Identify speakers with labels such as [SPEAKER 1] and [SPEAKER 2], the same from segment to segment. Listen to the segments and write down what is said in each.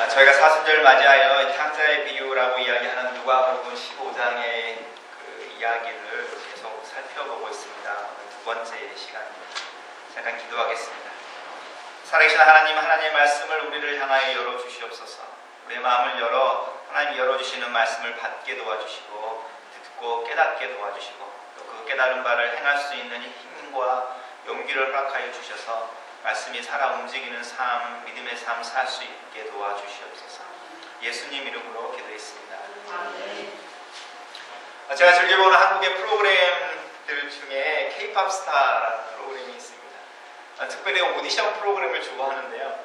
[SPEAKER 1] 저희가 사순절 맞이하여 탕자의 비유라고 이야기하는 누가복음 15장의 그 이야기를 계속 살펴보고 있습니다. 오늘 두 번째 시간입니다. 잠깐 기도하겠습니다. 살아계신 하나님, 하나님의 말씀을 우리를 향하여 열어주시옵소서. 우리의 마음을 열어 하나님이 열어주시는 말씀을 받게 도와주시고 듣고 깨닫게 도와주시고 또 그 깨달은 바를 행할 수 있는 힘과 용기를 허락하여 주셔서 말씀이 살아 움직이는 삶, 믿음의 삶 살 수 있게 도와주시옵소서. 예수님 이름으로 기도했습니다. 제가 즐겨보는 한국의 프로그램들 중에 K-POP 스타라는 프로그램이 있습니다. 특별히 오디션 프로그램을 좋아하는데요.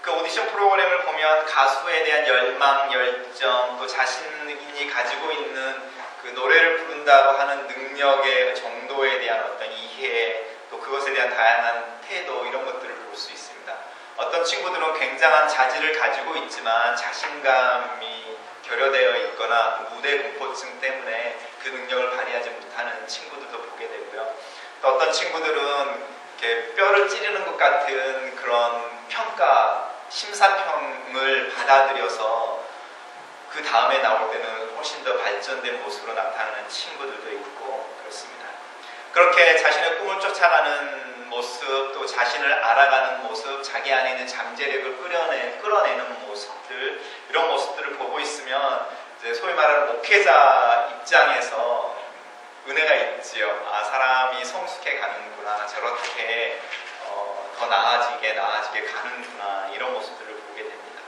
[SPEAKER 1] 그 오디션 프로그램을 보면 가수에 대한 열망, 열정, 또 자신이 가지고 있는 그 노래를 부른다고 하는 능력의 정도에 대한 어떤 이해, 또 그것에 대한 다양한 태도, 이런 것들을 볼 수 있습니다. 어떤 친구들은 굉장한 자질을 가지고 있지만 자신감이 결여되어 있거나 무대 공포증 때문에 그 능력을 발휘하지 못하는 친구들도 보게 되고요. 또 어떤 친구들은 이렇게 뼈를 찌르는 것 같은 그런 평가, 심사평을 받아들여서 그 다음에 나올 때는 훨씬 더 발전된 모습으로 나타나는 친구들도 있고 그렇습니다. 그렇게 자신의 꿈을 쫓아가는 모습, 또 자신을 알아가는 모습, 자기 안에 있는 잠재력을 끌어내는 모습들, 이런 모습들을 보고 있으면 이제 소위 말하는 목회자 입장에서 은혜가 있지요. 아, 사람이 성숙해 가는구나, 저렇게 더 나아지게 가는구나, 이런 모습들을 보게 됩니다.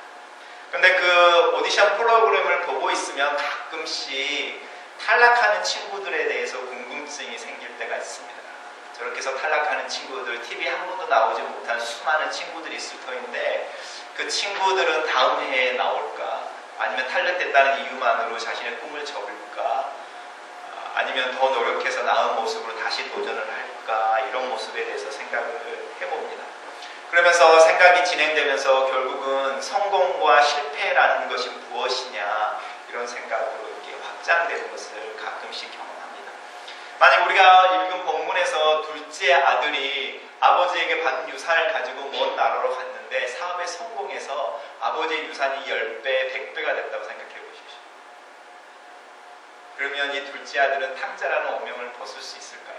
[SPEAKER 1] 그런데 그 오디션 프로그램을 보고 있으면 가끔씩 탈락하는 친구들에 대해서 궁금증이 생길 때가 있습니다. 저렇게 해서 탈락하는 친구들, TV 한 번도 나오지 못한 수많은 친구들이 있을 터인데 그 친구들은 다음 해에 나올까? 아니면 탈락됐다는 이유만으로 자신의 꿈을 접을까? 아니면 더 노력해서 나은 모습으로 다시 도전을 할까? 이런 모습에 대해서 생각을 해봅니다. 그러면서 생각이 진행되면서 결국은 성공과 실패라는 것이 무엇이냐, 이런 생각으로 이렇게 확장되는 것을 가끔씩 경험합니다. 만약 우리가 읽은 본문에서 둘째 아들이 아버지에게 받은 유산을 가지고 먼 나라로 갔는데 사업에 성공해서 아버지의 유산이 10배, 100배가 됐다고 생각해 보십시오. 그러면 이 둘째 아들은 탕자라는 오명을 벗을 수 있을까요?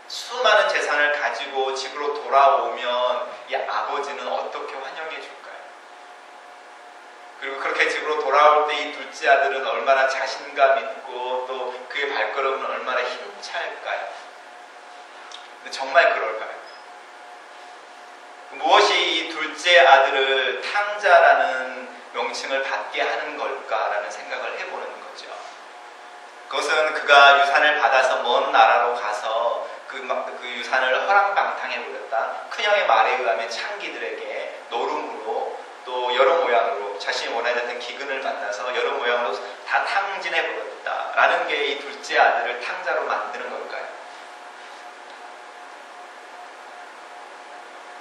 [SPEAKER 1] 수많은 재산을 가지고 집으로 돌아오면 이 아버지는 어떻게 환영해 줄까요? 그리고 그렇게 집으로 돌아올 때 이 둘째 아들은 얼마나 자신감 있고 또 그의 발걸음은 얼마나 힘찰까요? 근데 정말 그럴까요? 무엇이 이 둘째 아들을 탕자라는 명칭을 받게 하는 걸까라는 생각을 해보는 거죠. 그것은 그가 유산을 받아서 먼 나라로 가서 그 유산을 허랑방탕해버렸다. 큰형의 말에 의하면 창기들에게 노름으로 또 여러 모양으로 자신이 원하는 기근을 만나서 여러 모양으로 다 탕진해버렸다라는 게 이 둘째 아들을 탕자로 만드는 걸까요?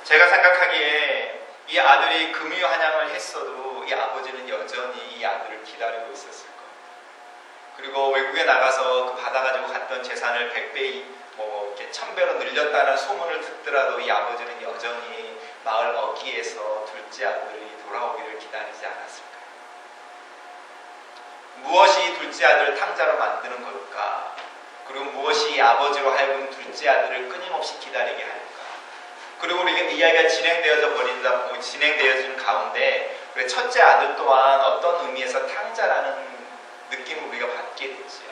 [SPEAKER 1] 제가 생각하기에 이 아들이 금유한양을 했어도 이 아버지는 여전히 이 아들을 기다리고 있었을 겁니다. 그리고 외국에 나가서 그 받아가지고 갔던 재산을 100배, 이렇게 1000배로 늘렸다는 소문을 듣더라도 이 아버지는 여전히 마을 어귀에서 둘째 아들이 돌아오기를 기다리지 않았을까요? 무엇이 이 둘째 아들을 탕자로 만드는 걸까? 그리고 무엇이 이 아버지로 하여금 둘째 아들을 끊임없이 기다리게 할까? 그리고 우리가 이야기가 진행되어지는 가운데 첫째 아들 또한 어떤 의미에서 탕자라는 느낌을 우리가 받게 되지요.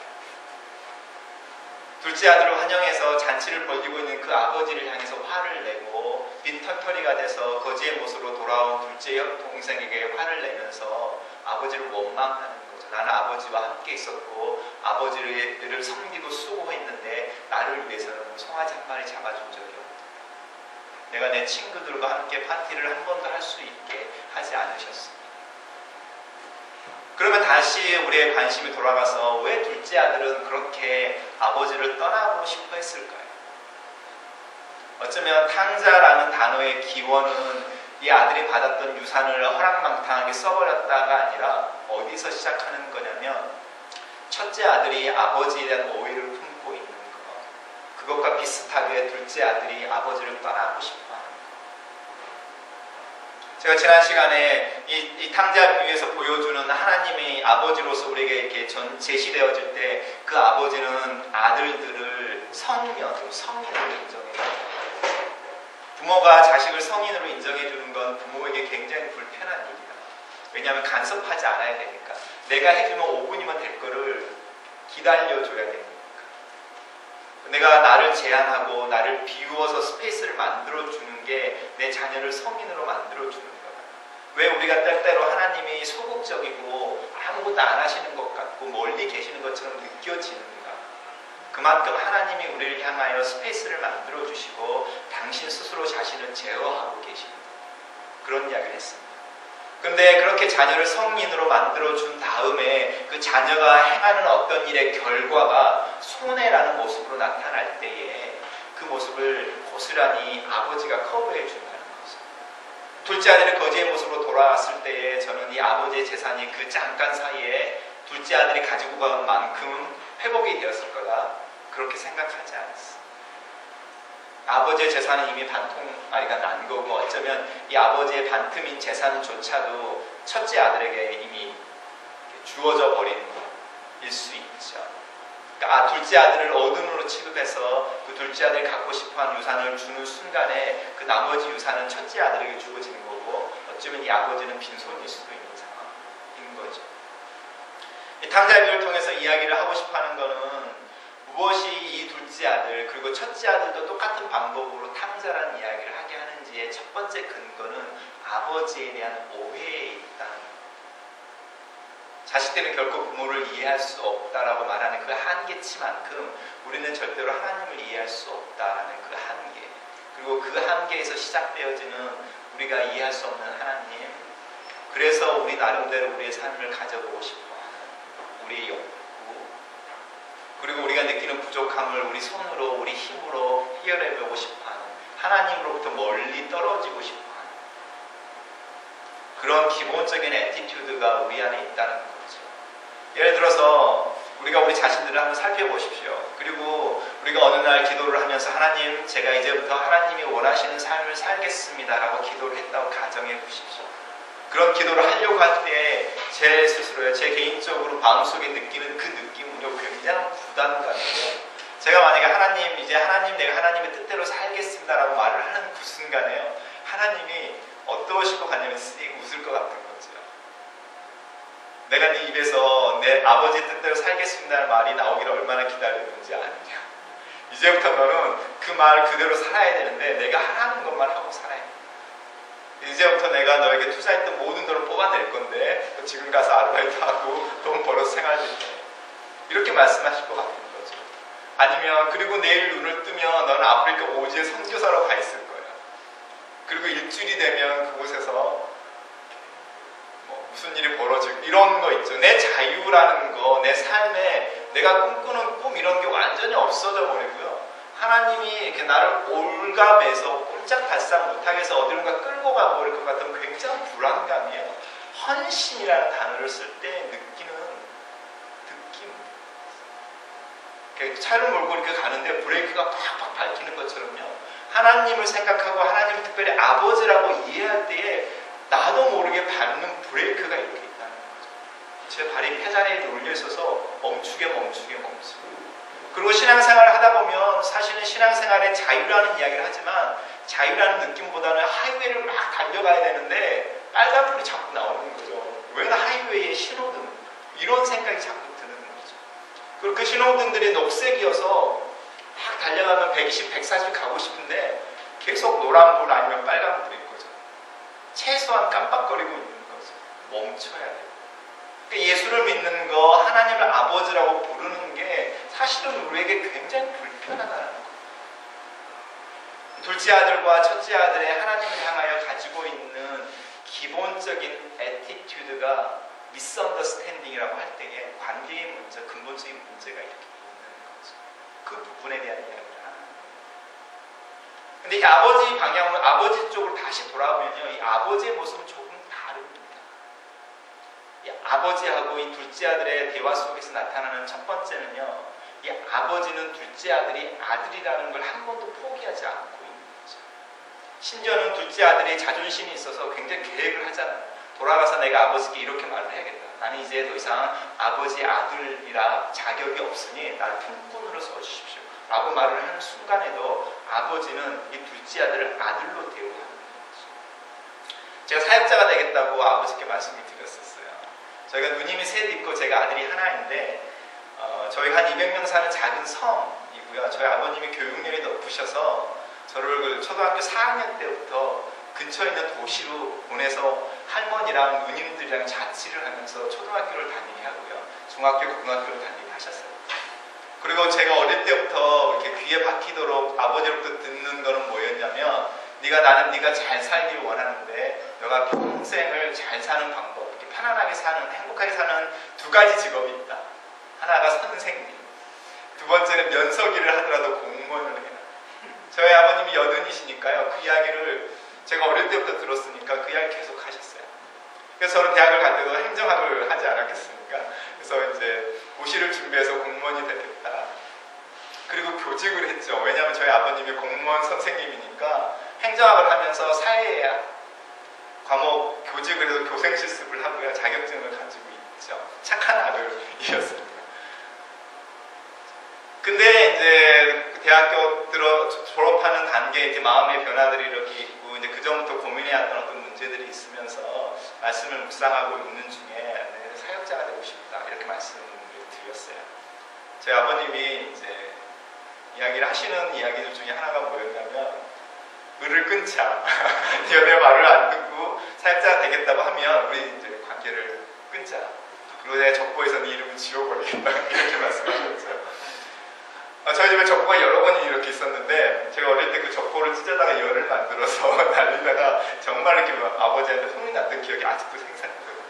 [SPEAKER 1] 둘째 아들을 환영해서 잔치를 벌이고 있는 그 아버지를 향해서 화를 내고 빈털터리가 돼서 거지의 모습으로 돌아온 둘째 동생에게 화를 내면서 아버지를 원망하는 거죠. 나는 아버지와 함께 있었고 아버지를 섬기고 수고했는데 나를 위해서는 송아지 한 마리 잡아준 적이 없다. 내가 내 친구들과 함께 파티를 한 번도 할 수 있게 하지 않으셨습니다. 그러면 다시 우리의 관심이 돌아가서 왜 둘째 아들은 그렇게 아버지를 떠나고 싶어 했을까요? 어쩌면 탕자라는 단어의 기원은 이 아들이 받았던 유산을 허랑방탕하게 써버렸다가 아니라 어디서 시작하는 거냐면 첫째 아들이 아버지에 대한 오해를 품고 있는 것, 그것과 비슷하게 둘째 아들이 아버지를 떠나고 싶어 하는 것. 제가 지난 시간에 이 탕자 비유에서 보여주는 하나님의 아버지로서 우리에게 이렇게 제시되어질 때 그 아버지는 아들들을 성인으로 인정해요. 부모가 자식을 성인으로 인정해주는 건 부모에게 굉장히 불편한 일이야. 왜냐하면 간섭하지 않아야 되니까. 내가 해주면 5분이면 될 거를 기다려줘야 되니까. 내가 나를 제한하고 나를 비우어서 스페이스를 만들어주는 게 내 자녀를 성인으로 만들어주는 거야. 왜 우리가 때때로 하나님이 소극적이고 아무것도 안 하시는 것 같고 멀리 계시는 것처럼 느껴지는가? 그만큼 하나님이 우리를 향하여 스페이스를 만들어주시고 당신 스스로 자신을 제어하고 계십니다. 그런 이야기를 했습니다. 그런데 그렇게 자녀를 성인으로 만들어준 다음에 그 자녀가 행하는 어떤 일의 결과가 손해라는 모습으로 나타날 때에 그 모습을 고스란히 아버지가 커버해 준다는 거죠. 둘째 아들이 거지의 모습으로 돌아왔을 때에 저는 이 아버지의 재산이 그 잠깐 사이에 둘째 아들이 가지고 간 만큼 회복이 되었을 거다. 그렇게 생각하지 않았어요. 아버지의 재산은 이미 반통아리가 난 거고 어쩌면 이 아버지의 반틈인 재산조차도 첫째 아들에게 이미 주어져 버린 일 수 있죠. 그러니까 둘째 아들을 어른으로 취급해서 그 둘째 아들이 갖고 싶어하는 유산을 주는 순간에 그 나머지 유산은 첫째 아들에게 주어지는 거고 어쩌면 이 아버지는 빈손일 수도 있는 상황인 거죠. 이 탕자비를 통해서 이야기를 하고 싶어하는 거는 무엇이 이 둘째 아들 그리고 첫째 아들도 똑같은 방법으로 탕자라는 이야기를 하게 하는지의 첫 번째 근거는 아버지에 대한 오해에 있다는 거예요. 자식들은 결코 부모를 이해할 수 없다라고 말하는 그 한계치만큼 우리는 절대로 하나님을 이해할 수 없다라는 그 한계, 그리고 그 한계에서 시작되어지는 우리가 이해할 수 없는 하나님, 그래서 우리 나름대로 우리의 삶을 가져보고 싶어하는 우리의 욕구, 그리고 우리가 느끼는 부족함을 우리 손으로 우리 힘으로 해결해보고 싶어하는 하나님으로부터 멀리 떨어지고 싶어하는 그런 기본적인 애티튜드가 우리 안에 있다는 거죠. 예를 들어서 우리가 우리 자신들을 한번 살펴보십시오. 그리고 우리가 어느 날 기도를 하면서 하나님, 제가 이제부터 하나님이 원하시는 삶을 살겠습니다 라고 기도를 했다고 가정해 보십시오. 그런 기도를 하려고 할 때 제 스스로요, 제 개인적으로 마음속에 느끼는 그 느낌은요, 굉장한 부담감이에요. 제가 만약에 하나님, 이제 하나님, 내가 하나님의 뜻대로 살겠습니다 라고 말을 하는 그 순간에요, 하나님이 어떠실 것 같냐면 씩 웃을 것 같은 거죠. 내가 네 입에서 내 아버지 뜻대로 살겠습니다는 말이 나오기를 얼마나 기다렸는지 아느냐. 이제부터 너는 그 말 그대로 살아야 되는데 내가 하라는 것만 하고 살아야 돼. 이제부터 내가 너에게 투자했던 모든 돈을 뽑아낼 건데 지금 가서 아르바이트하고 돈 벌어서 생활을 해. 이렇게 말씀하실 것 같은 거죠. 아니면 그리고 내일 눈을 뜨면 너는 아프리카 오지에 선교사로 가 있을 거야. 그리고 일주일이 되면 그곳에서 무슨 일이 벌어지고 이런 거 있죠. 내 자유라는 거, 내 삶에 내가 꿈꾸는 꿈 이런 게 완전히 없어져 버리고요. 하나님이 이렇게 나를 올가매서 꼼짝달싹 못하게 해서 어디론가 끌고 가버릴 것 같은 굉장한 불안감이에요. 헌신이라는 단어를 쓸 때 느끼는 느낌. 차를 몰고 이렇게 가는데 브레이크가 팍팍 밟히는 것처럼요. 하나님을 생각하고 하나님을 특별히 아버지라고 이해할 때에 나도 모르게 밟는 브레이크가 이렇게 있다는 거죠. 제 발이 폐자리에 눌려 있어서 멈추게. 그리고 신앙생활을 하다 보면 사실은 신앙생활의 자유라는 이야기를 하지만 자유라는 느낌보다는 하이웨이를 막 달려가야 되는데 빨간불이 자꾸 나오는 거죠. 왜 하이웨이에 신호등? 이런 생각이 자꾸 드는 거죠. 그리고 그 신호등들이 녹색이어서 막 달려가면 120, 140 가고 싶은데 계속 노란불 아니면 빨간불인 거죠. 최소한 깜빡거리고 있는 거죠. 멈춰야 돼요. 그러니까 예수를 믿는 거, 하나님을 아버지라고 부르는 게 사실은 우리에게 굉장히 불편하다는 거예요. 둘째 아들과 첫째 아들의 하나님을 향하여 가지고 있는 기본적인 애티튜드가 미스언더스탠딩이라고 할 때에 관계의 문제, 근본적인 문제가 이렇게 있는 거죠. 그 부분에 대한 이야기를 하는 거예요. 근데 이 아버지 방향으로, 아버지 쪽으로 다시 돌아오면요, 이 아버지의 모습은 조금 다릅니다. 이 아버지하고 이 둘째 아들의 대화 속에서 나타나는 첫 번째는요, 이 아버지는 둘째 아들이 아들이라는 걸 한 번도 포기하지 않고 있는 거죠. 심지어는 둘째 아들이 자존심이 있어서 굉장히 돌아가서 내가 아버지께 이렇게 말을 해야겠다. 나는 이제 더 이상 아버지 아들이라 자격이 없으니 나를 품꾼으로 써주십시오. 라고 말을 하는 순간에도 아버지는 이 둘째 아들을 아들로 대우하는 거죠. 제가 사역자가 되겠다고 아버지께 말씀을 드렸었어요. 저희가 누님이 셋 있고 제가 아들이 하나인데 저희가 한 200명 사는 작은 섬이고요. 저희 아버님이 교육열이 높으셔서 저를 초등학교 4학년 때부터 근처에 있는 도시로 보내서 할머니랑 누님들이랑 자취를 하면서 초등학교를 다니게 하고요. 중학교, 고등학교를 다니게 하셨어요. 그리고 제가 어릴 때부터 이렇게 귀에 박히도록 아버지로부터 듣는 거는 뭐였냐면 나는 네가 잘 살기를 원하는데 너가 평생을 잘 사는 방법, 이렇게 편안하게 사는, 행복하게 사는 두 가지 직업이 있다. 하나가 선생님, 두 번째는 면서기를 하더라도 공무원을 해라. 저희 아버님이 여든이시니까요. 그 이야기를 제가 어릴 때부터 들었으니까 그 이야기 계속 하셨어요. 그래서 저는 대학을 갈 때도 행정학을 하지 않았겠습니까? 그래서 이제 고시를 준비해서 공무원이 되겠다. 그리고 교직을 했죠. 왜냐하면 저희 아버님이 공무원 선생님이니까 행정학을 하면서 사회학 과목 교직을 해서 교생 실습을 하고요. 자격증을 가지고 있죠. 착한 아들이었습니다. 근데 이제 대학교 졸업하는 단계에 이제 마음의 변화들이 이렇게 있고 이제 그 전부터 고민해왔던 어떤 문제들이 있으면서 말씀을 묵상하고 있는 중에 사역자가 되고 싶다 이렇게 말씀을 드렸어요. 제 아버님이 이제 이야기를 하시는 이야기들 중에 하나가 뭐였냐면 을을 끊자. 내 말을 안 듣고 사역자가 되겠다고 하면 우리 이제 관계를 끊자. 그리고 내가 적보에서 네 이름을 지워버리겠다 이렇게 말씀하셨죠. 저희 집에 적보가 여러 번이 이렇게 있었는데 제가 어릴 때 그 적보를 찢어다가 열을 만들어서 날리다가 정말 이렇게 아버지한테 혼이 났던 기억이 아직도 생생하거든요.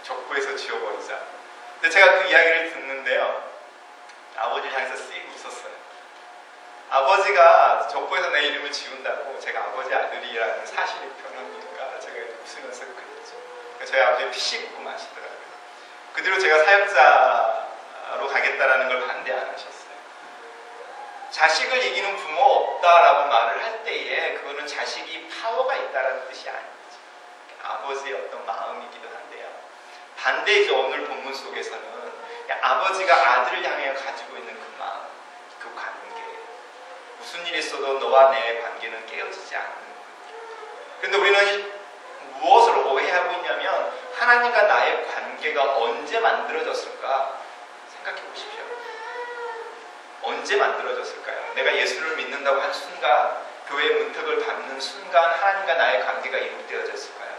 [SPEAKER 1] 적보에서 지워버리자. 근데 제가 그 이야기를 듣는데요. 아버지를 향해서 씩 웃었어요. 아버지가 적보에서 내 이름을 지운다고 제가 아버지 아들이라는 사실이 변합니까? 제가 웃으면서 그랬죠. 그러니까 저희 아버지가 피식 웃고 마시더라고요. 그 뒤로 제가 사역자로 가겠다라는 걸 반대 안 하셨어요. 자식을 이기는 부모 없다라고 말을 할 때에 그거는 자식이 파워가 있다라는 뜻이 아니죠. 아버지의 어떤 마음이기도 한데요. 반대죠. 오늘 본문 속에서는 아버지가 아들을 향해 가지고 있는 그 마음, 그 관계. 무슨 일이 있어도 너와 내 관계는 깨어지지 않는 거예요. 그런데 우리는 무엇을 오해하고 있냐면 하나님과 나의 관계가 언제 만들어졌을까 생각해 보십시오. 언제 만들어졌을까요? 내가 예수를 믿는다고 한 순간, 교회의 문턱을 밟는 순간 하나님과 나의 관계가 이루어졌을까요?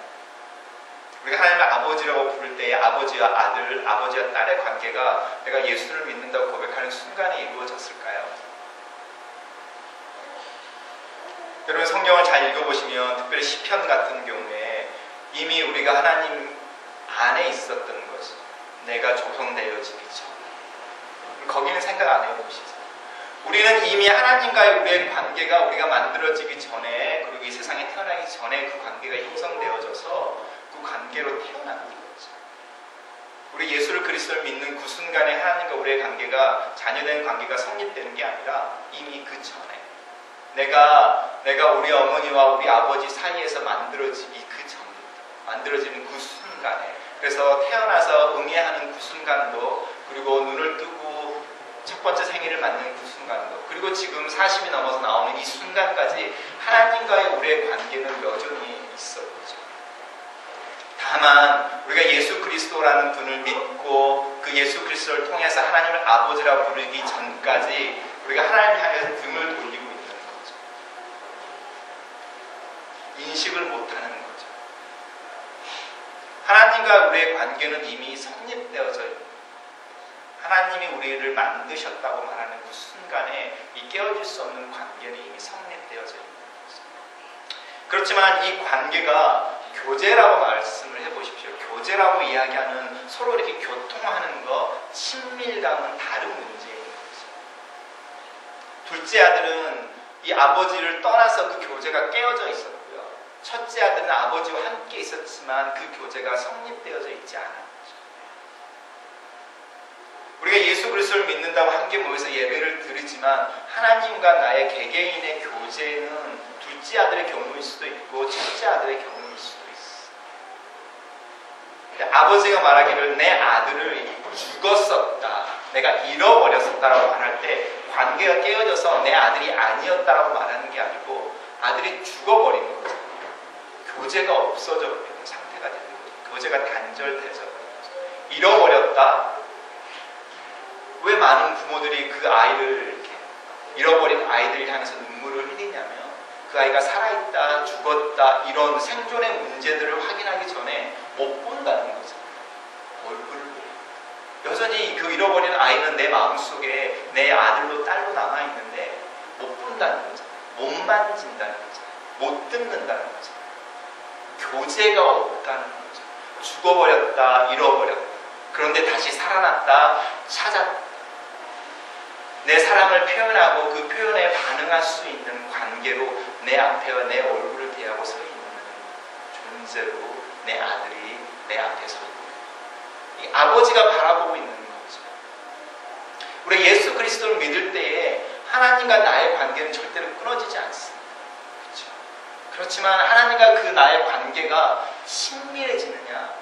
[SPEAKER 1] 우리가 하나님을 아버지라고 부를 때에 아버지와 아들, 아버지와 딸의 관계가 내가 예수를 믿는다고 고백하는 순간에 이루어졌을까요? 여러분 성경을 잘 읽어보시면 특별히 시편 같은 경우에 이미 우리가 하나님 안에 있었던 것이 내가 조성되어지기 전 거기는 생각 안 해보시죠. 우리는 이미 하나님과의 우리의 관계가 우리가 만들어지기 전에 그리고 이 세상에 태어나기 전에 그 관계가 형성되어져서 그 관계로 태어난 거죠. 우리 예수를 그리스도를 믿는 그 순간에 하나님과 우리의 관계가 자녀된 관계가 성립되는 게 아니라 이미 그 전에 내가 우리 어머니와 우리 아버지 사이에서 만들어지기 그 전부터 만들어지는 그 순간에 그래서 태어나서 응애하는 그 순간도 그리고 눈을 뜨고 첫 번째 생일을 맞는 그 순간도 그리고 지금 40이 넘어서 나오는 이 순간까지 하나님과의 우리의 관계는 여전히 있었죠. 다만 우리가 예수 그리스도라는 분을 믿고 그 예수 그리스도를 통해서 하나님을 아버지라고 부르기 전까지 우리가 하나님 향해서 등을 돌리고 있는 거죠. 인식을 못하는 거죠. 하나님과 우리의 관계는 이미 성립되어져 있는 거예요. 하나님이 우리를 만드셨다고 말하는 그 순간에 이 깨어질 수 없는 관계는 이미 성립되어져 있는 거죠. 그렇지만 이 관계가 교제라고 말씀을 해보십시오. 교제라고 이야기하는 서로 이렇게 교통하는 거, 친밀감은 다른 문제인 거죠. 둘째 아들은 이 아버지를 떠나서 그 교제가 깨어져 있었고요. 첫째 아들은 아버지와 함께 있었지만 그 교제가 성립되어져 있지 않은 거죠. 우리가 예수 그리스도를 믿는다고 함께 모여서 예배를 드리지만 하나님과 나의 개개인의 교제는 둘째 아들의 경우일 수도 있고 첫째 아들의 경우일 수도 있어요. 아버지가 말하기를 내 아들을 죽었었다, 내가 잃어버렸었다라고 말할 때 관계가 깨어져서 내 아들이 아니었다라고 말하는 게 아니고 아들이 죽어버리는 거죠. 교제가 없어져 버리는 상태가 되는 거죠. 교제가 단절돼서 버리는 거죠. 잃어버렸다. 왜 많은 부모들이 그 아이를 이렇게 잃어버린 아이들을 향해서 눈물을 흘리냐면 그 아이가 살아있다, 죽었다 이런 생존의 문제들을 확인하기 전에 못 본다는 거죠. 얼굴을 보고. 여전히 그 잃어버린 아이는 내 마음속에 내 아들로 딸로 남아있는데 못 본다는 거죠. 못 만진다는 거죠. 못 듣는다는 거죠. 교제가 없다는 거죠. 죽어버렸다, 잃어버렸다. 그런데 다시 살아났다, 찾았다. 내 사랑을 표현하고 그 표현에 반응할 수 있는 관계로 내 앞에와 내 얼굴을 대하고 서 있는 존재로 내 아들이 내 앞에 서 있는 이 아버지가 바라보고 있는 거죠. 우리 예수 그리스도를 믿을 때에 하나님과 나의 관계는 절대로 끊어지지 않습니다. 그렇죠? 그렇지만 하나님과 그 나의 관계가 친밀해지느냐,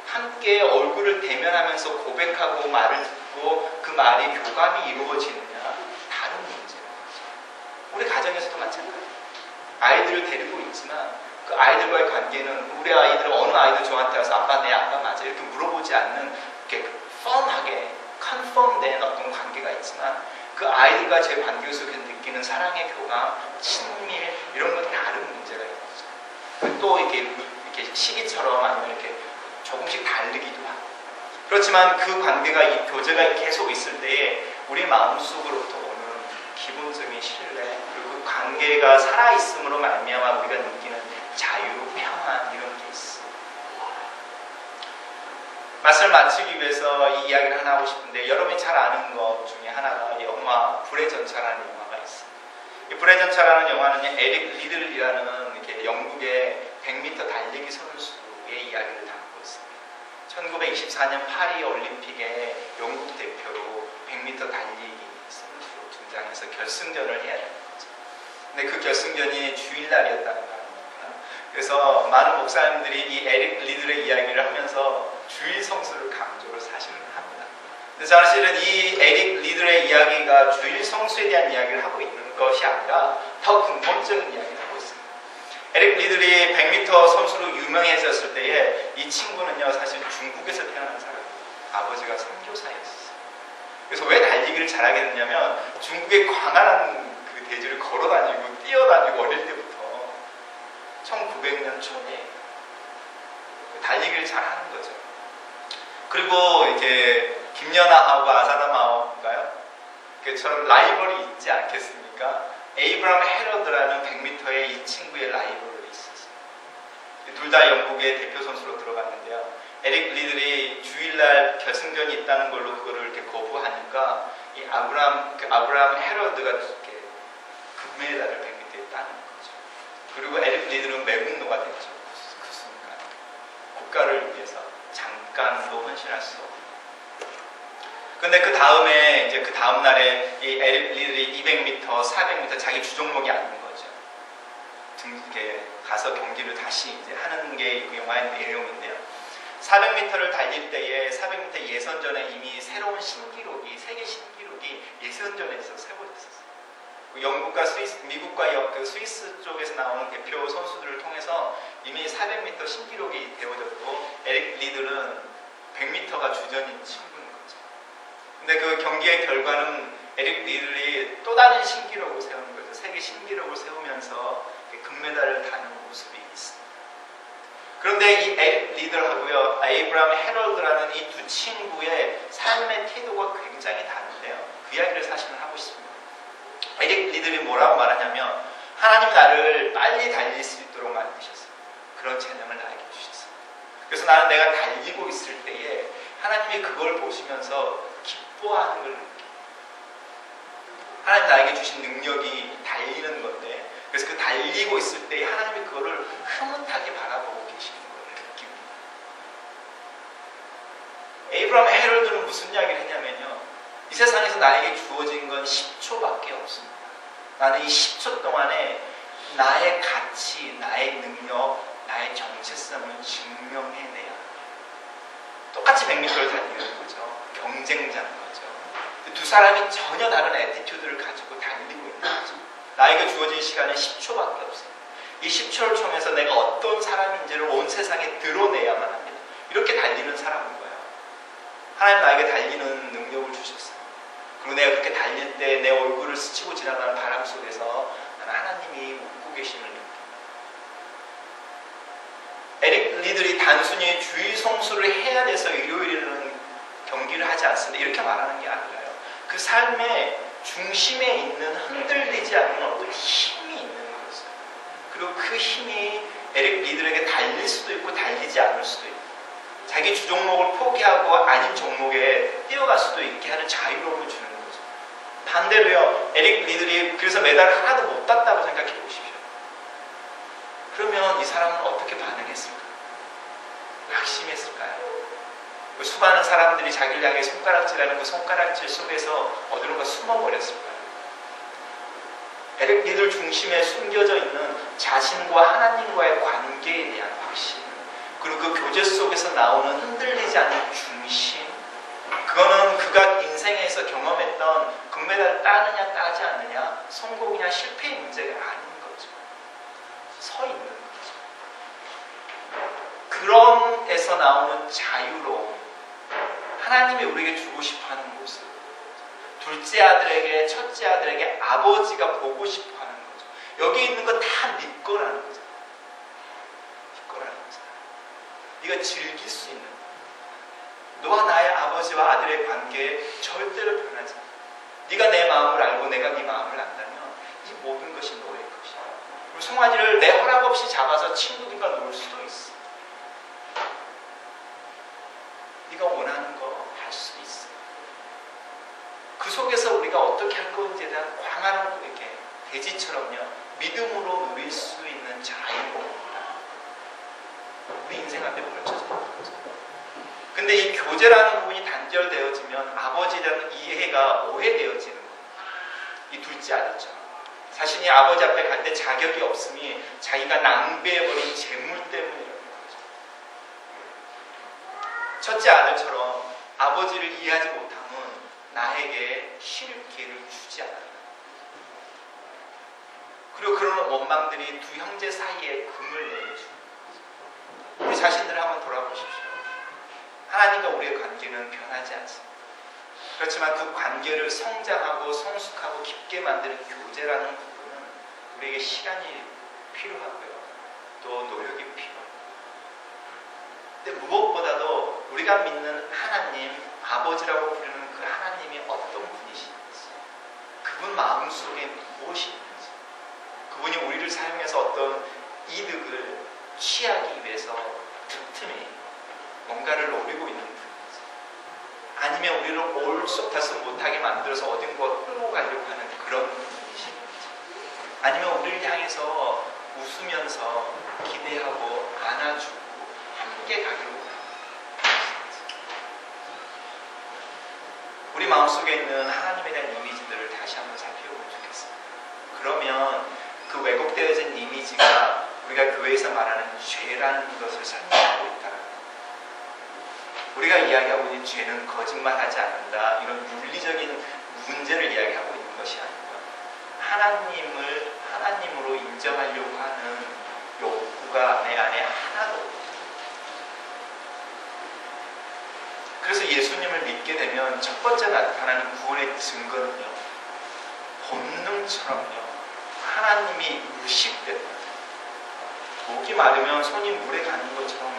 [SPEAKER 1] 함께 얼굴을 대면하면서 고백하고 말을 듣고 그 말이 교감이 이루어지느냐, 다른 문제인 거죠. 우리 가정에서도 마찬가지예요. 아이들을 데리고 있지만 그 아이들과의 관계는 우리 아이들 어느 아이들 저한테 와서 아빠 내 아빠 맞아 이렇게 물어보지 않는 이렇게 뻔하게 컨펌된 어떤 관계가 있지만 그 아이들과 제 관계 속에서 느끼는 사랑의 교감, 친밀 이런 건 다른 문제가 있는 거죠. 또 이렇게 시기처럼 아니면 이렇게 조금씩 다르기도 하고. 그렇지만 그 관계가 이 교제가 계속 있을 때에 우리 마음속으로부터 오는 기본적인 신뢰, 그리고 그 관계가 살아있음으로 말미암아 우리가 느끼는 자유, 평안 이런 게 있어요. 말씀을 마치기 위해서 이 이야기를 하나 하고 싶은데 여러분이 잘 아는 것 중에 하나가 영화 불의 전차라는 영화가 있습니다. 이 불의 전차라는 영화는 에릭 리들이라는 이렇게 영국의 100m 달리기 선수의 이야기를 담고 있습니다. 1924년 파리 올림픽에 영국 대표로 100m 달리기 선수로 등장해서 결승전을 해야 되는 거죠. 근데 그 결승전이 주일날이었다는 말입니다. 그래서 많은 목사님들이 이 에릭 리들의 이야기를 하면서 주일 성수를 강조를 사실은 합니다. 근데 사실은 이 에릭 리들의 이야기가 주일 성수에 대한 이야기를 하고 있는 것이 아니라 더 근본적인 이야기를 하고 있습니다. 에릭 리들이 100m 선수로 유명해졌을 때에 이 친구는요 사실 중국에서 태어난 사람이에요. 아버지가 선교사였어요. 그래서 왜 달리기를 잘하게 됐냐면 중국의 광활한 그 대지를 걸어다니고 뛰어다니고 어릴 때부터 1900년 초에 달리기를 잘하는 거죠. 그리고 이제 김연아하고 아사다마하고가요, 저런 라이벌이 있지 않겠습니까? 에이브람 헤러드라는 100m의 이 친구의 라이벌이 있었어요. 둘 다 영국의 대표 선수로 들어갔는데요. 에릭 리들이 주일날 결승전이 있다는 걸로 그거를 이렇게 거부하니까 이 아브람 헤러드가 이렇게 금메달을 100m에 따는 거죠. 그리고 에릭 리들은 매국노가 됐죠. 그 순간 국가를 위해서 잠깐도 헌신할 수 없고. 근데 그 다음에 이제 그 다음 날에 이 에릭 리들이 200m, 400m 자기 주종목이 아닌 거죠. 이렇게 가서 경기를 다시 이제 하는 게 그 영화의 내용인데요. 400m를 달릴 때에 400m 예선전에 이미 새로운 신기록이, 세계 신기록이 예선전에서 세워졌었어요. 영국과 스위스, 미국과 그 스위스 쪽에서 나오는 대표 선수들을 통해서 이미 400m 신기록이 되어졌고 에릭 리들은 100m가 주전인 친구인 거죠. 근데 그 경기의 결과는 에릭 리들이 또 다른 신기록을 세우는 거죠. 세계 신기록을 세우면서 금메달을 타는 모습이 있습니다. 그런데 이 에릭 리들하고요, 에이브람 헤럴드라는 이 두 친구의 삶의 태도가 굉장히 다른데요. 그 이야기를 사실은 하고 싶습니다. 에릭 리들이 뭐라고 말하냐면 하나님 나를 빨리 달릴 수 있도록 만드셨어요. 그런 재능을 나에게 주셨어요. 그래서 나는 내가 달리고 있을 때에 하나님이 그걸 보시면서 기뻐하는 걸 느껴요. 하나님 나에게 주신 능력이 달리는 건데, 그래서 그 달리고 있을 때 하나님이 그거를 흐뭇하게 바라보고 계시는 걸 느낍니다. 에이브람 헤럴드는 무슨 이야기를 했냐면요, 이 세상에서 나에게 주어진 건 10초밖에 없습니다. 나는 이 10초 동안에 나의 가치, 나의 능력, 나의 정체성을 증명해내야 합니다. 똑같이 100m를 달리는 거죠. 경쟁자인 거죠. 두 사람이 전혀 다른 애티튜드를 가지고 달리고 있는 거죠. 나에게 주어진 시간은 10초밖에 없어요. 이 10초를 통해서 내가 어떤 사람인지를 온 세상에 드러내야만 합니다. 이렇게 달리는 사람인 거예요. 하나님 나에게 달리는 능력을 주셨어요. 그리고 내가 그렇게 달릴 때 내 얼굴을 스치고 지나가는 바람 속에서 하나님이 웃고 계심을 느낍니다. 에릭 리들이 단순히 주의 성수를 해야 돼서 일요일에는 경기를 하지 않습니다. 이렇게 말하는 게 아니라요. 그 삶의 중심에 있는 흔들리지 않는 어떤 힘이 있는 거죠. 그리고 그 힘이 에릭 리들에게 달릴 수도 있고 달리지 않을 수도 있고 자기 주종목을 포기하고 아닌 종목에 뛰어갈 수도 있게 하는 자유로움을 주는 거죠. 반대로요. 에릭 리들이 그래서 메달 하나도 못 땄다고 생각해 보십시오. 그러면 이 사람은 어떻게 반응했을까? 낙심했을까요? 수많은 사람들이 자기를 향해 손가락질하는 그 손가락질 속에서 어디론가 숨어버렸을까요? 에릭 리들 중심에 숨겨져 있는 자신과 하나님과의 관계에 대한 확신, 그리고 그 교제 속에서 나오는 흔들리지 않는 중심, 그거는 그가 인생에서 경험했던 금메달을 따느냐 따지 않느냐, 성공이냐 실패의 문제가 아닌 거죠. 서 있는 거죠. 그런 데서 나오는 자유로움, 하나님이 우리에게 주고 싶어하는 모습, 둘째 아들에게 첫째 아들에게 아버지가 보고 싶어하는 거죠. 여기 있는 거 다 네 거라는 거죠. 네 거라는 거죠. 네가 즐길 수 있는 거. 너와 나의 아버지와 아들의 관계에 절대로 변하지 않아. 네가 내 마음을 알고 내가 네 마음을 안다면 이 모든 것이 너의 것이야. 그리고 송아지를 내 허락 없이 잡아서 친구들과 놀 수도 있어. 네가 원하는 거 할 수 있어. 그 속에서 우리가 어떻게 할 건지에 대한 광활한 이렇게 대지처럼요 믿음으로 누릴 수 있는 자유입니다. 우리 인생 앞에 펼쳐져 있는 거죠. 근데 이 교제라는 부분이 단절되어지면 아버지에 대한 이해가 오해되어지는 거예요. 이 둘째 아들처럼 자신이 아버지 앞에 갈 때 자격이 없음이 자기가 낭비해버린 재물 때문이라는 거죠. 첫째 아들처럼 아버지를 이해하지 못함은 나에게 쉴 기회를 주지 않는다. 그리고 그런 원망들이 두 형제 사이에 금을 내려주는 거죠. 우리 자신들을 한번 돌아보십시오. 하나님과 우리의 관계는 변하지 않습니다. 그렇지만 그 관계를 성장하고 성숙하고 깊게 만드는 교제라는 부분은 우리에게 시간이 필요하고요. 또 노력이 필요합니다. 근데 무엇보다도 우리가 믿는 하나님, 아버지라고 부르는 그 하나님이 어떤 분이신지, 그분 마음속에 무엇이 있는지, 그분이 우리를 사용해서 어떤 이득을 취하기 위해서 틈틈이 뭔가를 노리고 있는 분인지, 아니면 우리를 올곧아서 못하게 만들어서 어딘가 끌고 가려고 하는 그런 분이신지, 아니면 우리를 향해서 웃으면서 기대하고 안아주고 함께 가려고 하는 분이신지, 우리 마음속에 있는 하나님에 대한 이미지들을 다시 한번 살펴보면 좋겠습니다. 그러면 그 왜곡되어진 이미지가 우리가 교회에서 말하는 죄라는 것을 설명하고 있다. 우리가 이야기하고 있는 죄는 거짓말하지 않는다, 이런 윤리적인 문제를 이야기하고 있는 것이 아니고 하나님을 하나님으로 인정하려고 하는 욕구가 내 안에 하나도 없다. 그래서 예수님을 믿게 되면 첫 번째 나타나는 구원의 증거는요, 본능처럼요 하나님이 의식된다. 목이 마르면 손이 물에 가는 것처럼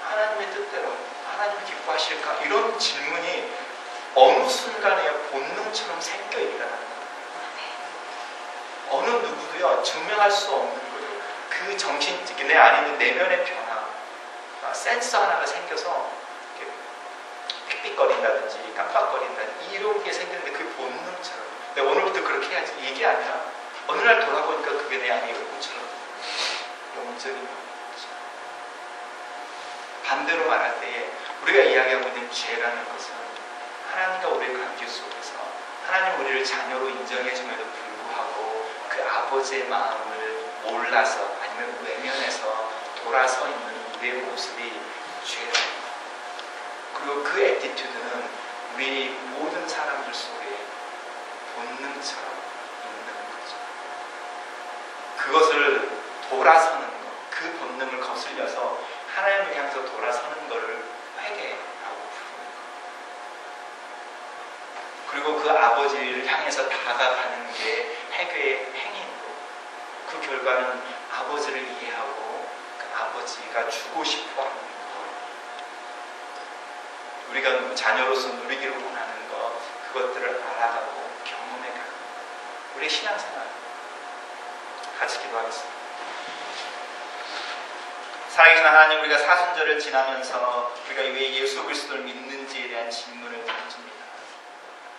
[SPEAKER 1] 하나님의 뜻대로 하나님 기뻐하실까? 이런 질문이 어느 순간에 본능처럼 생겨 있다는 거예요. 어느 누구도요 증명할 수 없는 거예요. 그 정신적 내 안에 있는 내면의 변화, 센서 하나가 생겨서 이렇게 삑삑거린다든지 깜빡거린다든지 이런 게 생기는데 그 본능처럼 내가 오늘부터 그렇게 해야지, 이게 아니라 어느 날 돌아보니까 그게 내 안에 얼굴처럼 영적인 거죠. 반대로 말할 때에 우리가 이야기하고 있는 죄라는 것은 하나님과 우리의 관계 속에서 하나님 우리를 자녀로 인정해줌에도 불구하고 그 아버지의 마음을 몰라서 아니면 외면해서 돌아서 있는 우리의 모습이 죄다. 그리고 그 애티튜드는 우리 모든 사람들 속에 본능처럼 있는 거죠. 그것을 돌아서는 것, 그 본능을 거슬려서 하나님을 향해서 돌아서는 것을 회개라고 부르는 것. 그리고 그 아버지를 향해서 다가가는 게 회개의 행위고, 그 결과는 아버지를 이해하고 그 아버지가 주고 싶어 하는 것, 우리가 자녀로서 누리기를 원하는 것, 그것들을 알아가고 경험해가는 우리의 신앙생활 같이 기도하겠습니다. 살아계신 하나님, 우리가 사순절을 지나면서 우리가 왜 예수 그리스도를 믿는지에 대한 질문을 던집니다.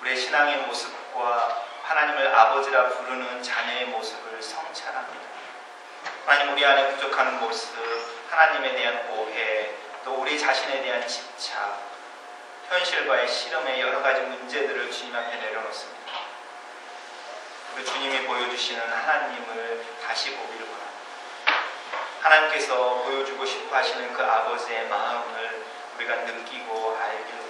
[SPEAKER 1] 우리의 신앙의 모습과 하나님을 아버지라 부르는 자녀의 모습을 성찰합니다. 하나님, 우리 안에 부족한 모습, 하나님에 대한 오해, 또 우리 자신에 대한 집착, 현실과의 씨름의 여러 가지 문제들을 주님 앞에 내려놓습니다. 우리 주님이 보여주시는 하나님을 다시 보기를 원합니다. 하나님께서 보여주고 싶어 하시는 그 아버지의 마음을 우리가 느끼고 알기를